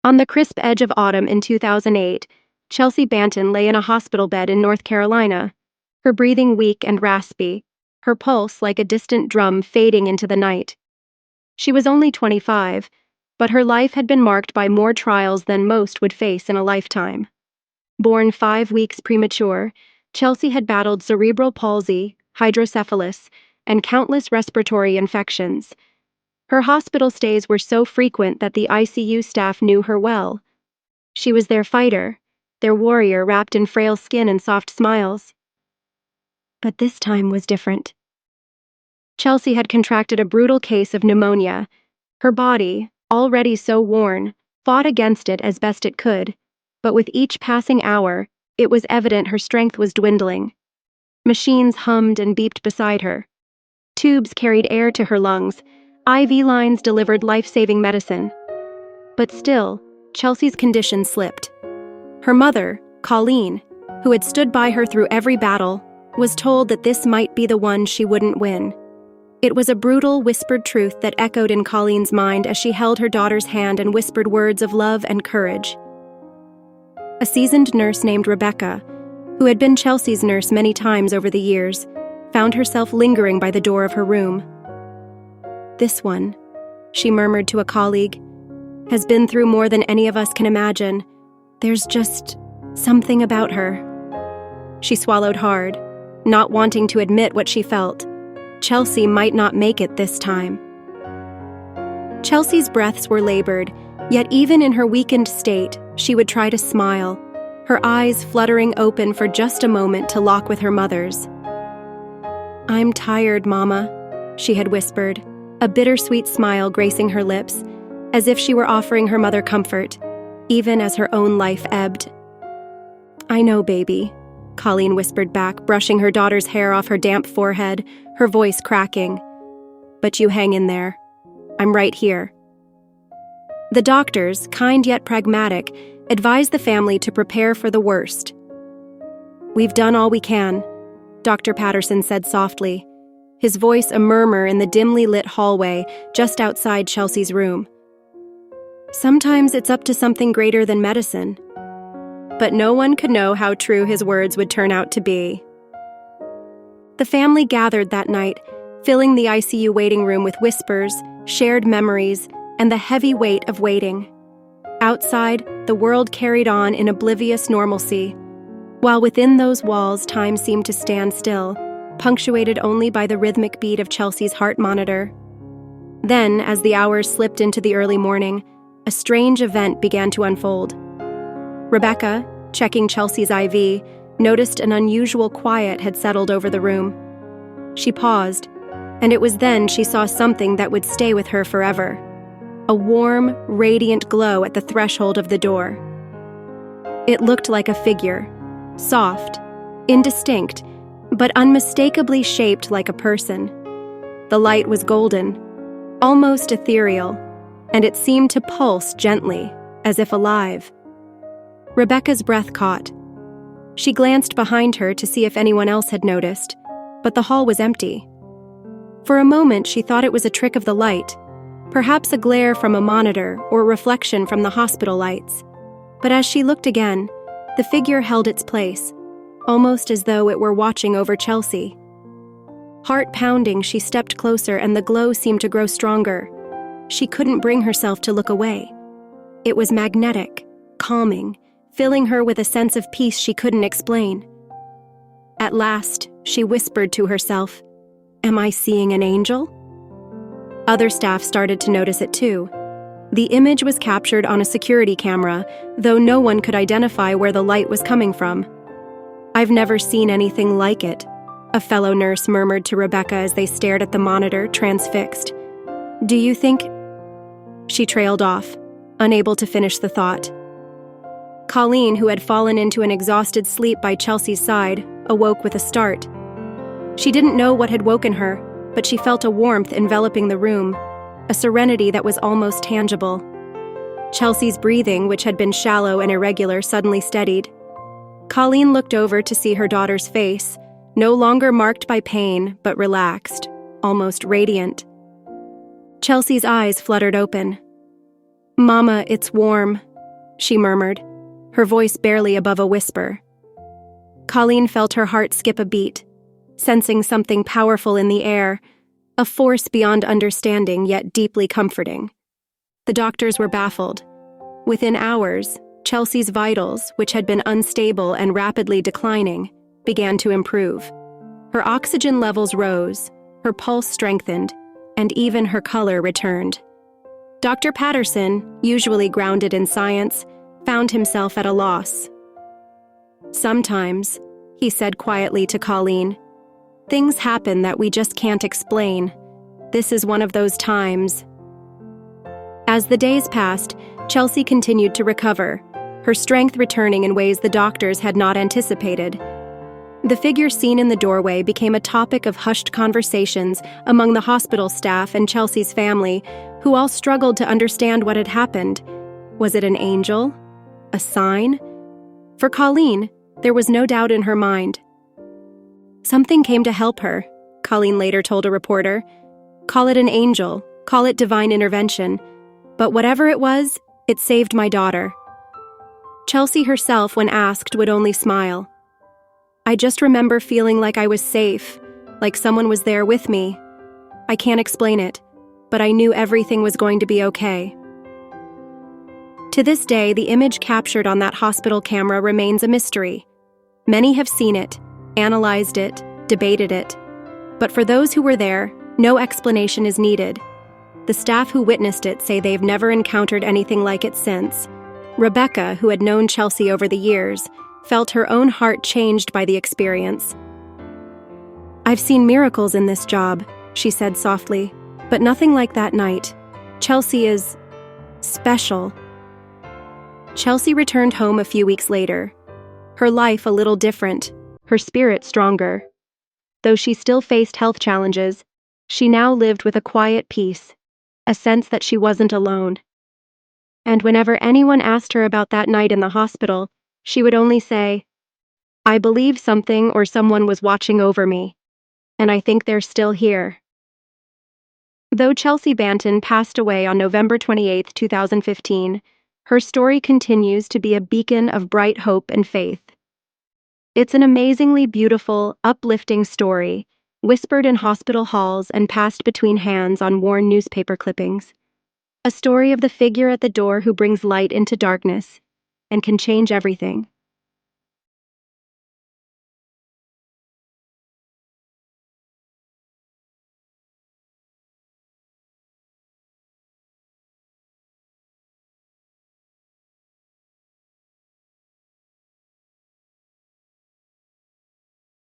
On the crisp edge of autumn in 2008, Chelsea Banton lay in a hospital bed in North Carolina, her breathing weak and raspy, her pulse like a distant drum fading into the night. She was only 25, but her life had been marked by more trials than most would face in a lifetime. Born 5 weeks premature, Chelsea had battled cerebral palsy, hydrocephalus, and countless respiratory infections. Her hospital stays were so frequent that the ICU staff knew her well. She was their fighter, their warrior wrapped in frail skin and soft smiles. But this time was different. Chelsea had contracted a brutal case of pneumonia. Her body, already so worn, fought against it as best it could, but with each passing hour, it was evident her strength was dwindling. Machines hummed and beeped beside her. Tubes carried air to her lungs. IV lines delivered life-saving medicine. But still, Chelsea's condition slipped. Her mother, Colleen, who had stood by her through every battle, was told that this might be the one she wouldn't win. It was a brutal, whispered truth that echoed in Colleen's mind as she held her daughter's hand and whispered words of love and courage. A seasoned nurse named Rebecca, who had been Chelsea's nurse many times over the years, found herself lingering by the door of her room. "This one," she murmured to a colleague, "has been through more than any of us can imagine. There's just something about her." She swallowed hard, not wanting to admit what she felt. Chelsea might not make it this time. Chelsea's breaths were labored, yet even in her weakened state, she would try to smile, her eyes fluttering open for just a moment to lock with her mother's. "I'm tired, Mama," she had whispered, a bittersweet smile gracing her lips, as if she were offering her mother comfort, even as her own life ebbed. "I know, baby," Colleen whispered back, brushing her daughter's hair off her damp forehead, her voice cracking. "But you hang in there. I'm right here." The doctors, kind yet pragmatic, advised the family to prepare for the worst. "We've done all we can," Dr. Patterson said softly, his voice a murmur in the dimly lit hallway just outside Chelsea's room. "Sometimes it's up to something greater than medicine." But no one could know how true his words would turn out to be. The family gathered that night, filling the ICU waiting room with whispers, shared memories, and the heavy weight of waiting. Outside, the world carried on in oblivious normalcy, while within those walls time seemed to stand still, punctuated only by the rhythmic beat of Chelsea's heart monitor. Then, as the hours slipped into the early morning, a strange event began to unfold. Rebecca, checking Chelsea's IV, noticed an unusual quiet had settled over the room. She paused, and it was then she saw something that would stay with her forever. A warm, radiant glow at the threshold of the door. It looked like a figure, soft, indistinct, but unmistakably shaped like a person. The light was golden, almost ethereal, and it seemed to pulse gently, as if alive. Rebecca's breath caught. She glanced behind her to see if anyone else had noticed, but the hall was empty. For a moment, she thought it was a trick of the light, perhaps a glare from a monitor or reflection from the hospital lights. But as she looked again, the figure held its place, almost as though it were watching over Chelsea. Heart pounding, she stepped closer and the glow seemed to grow stronger. She couldn't bring herself to look away. It was magnetic, calming, filling her with a sense of peace she couldn't explain. At last, she whispered to herself, "Am I seeing an angel?" Other staff started to notice it too. The image was captured on a security camera, though no one could identify where the light was coming from. "I've never seen anything like it," a fellow nurse murmured to Rebecca as they stared at the monitor, transfixed. "Do you think—" She trailed off, unable to finish the thought. Colleen, who had fallen into an exhausted sleep by Chelsea's side, awoke with a start. She didn't know what had woken her, but she felt a warmth enveloping the room, a serenity that was almost tangible. Chelsea's breathing, which had been shallow and irregular, suddenly steadied. Colleen looked over to see her daughter's face, no longer marked by pain, but relaxed, almost radiant. Chelsea's eyes fluttered open. "Mama, it's warm," she murmured, her voice barely above a whisper. Colleen felt her heart skip a beat, sensing something powerful in the air, a force beyond understanding yet deeply comforting. The doctors were baffled. Within hours, Chelsea's vitals, which had been unstable and rapidly declining, began to improve. Her oxygen levels rose, her pulse strengthened, and even her color returned. Dr. Patterson, usually grounded in science, found himself at a loss. "Sometimes," he said quietly to Colleen, "things happen that we just can't explain. This is one of those times." As the days passed, Chelsea continued to recover, her strength returning in ways the doctors had not anticipated. The figure seen in the doorway became a topic of hushed conversations among the hospital staff and Chelsea's family, who all struggled to understand what had happened. Was it an angel? A sign? For Colleen, there was no doubt in her mind. "Something came to help her," Colleen later told a reporter. "Call it an angel, call it divine intervention. But whatever it was, it saved my daughter." Chelsea herself, when asked, would only smile. "I just remember feeling like I was safe, like someone was there with me. I can't explain it, but I knew everything was going to be okay." To this day, the image captured on that hospital camera remains a mystery. Many have seen it, analyzed it, debated it. But for those who were there, no explanation is needed. The staff who witnessed it say they've never encountered anything like it since. Rebecca, who had known Chelsea over the years, felt her own heart changed by the experience. "I've seen miracles in this job," she said softly, "but nothing like that night. Chelsea is special." Chelsea returned home a few weeks later, her life a little different, her spirit stronger. Though she still faced health challenges, she now lived with a quiet peace, a sense that she wasn't alone. And whenever anyone asked her about that night in the hospital, she would only say, "I believe something or someone was watching over me, and I think they're still here." Though Chelsea Banton passed away on November 28, 2015, her story continues to be a beacon of bright hope and faith. It's an amazingly beautiful, uplifting story, whispered in hospital halls and passed between hands on worn newspaper clippings. A story of the figure at the door who brings light into darkness and can change everything.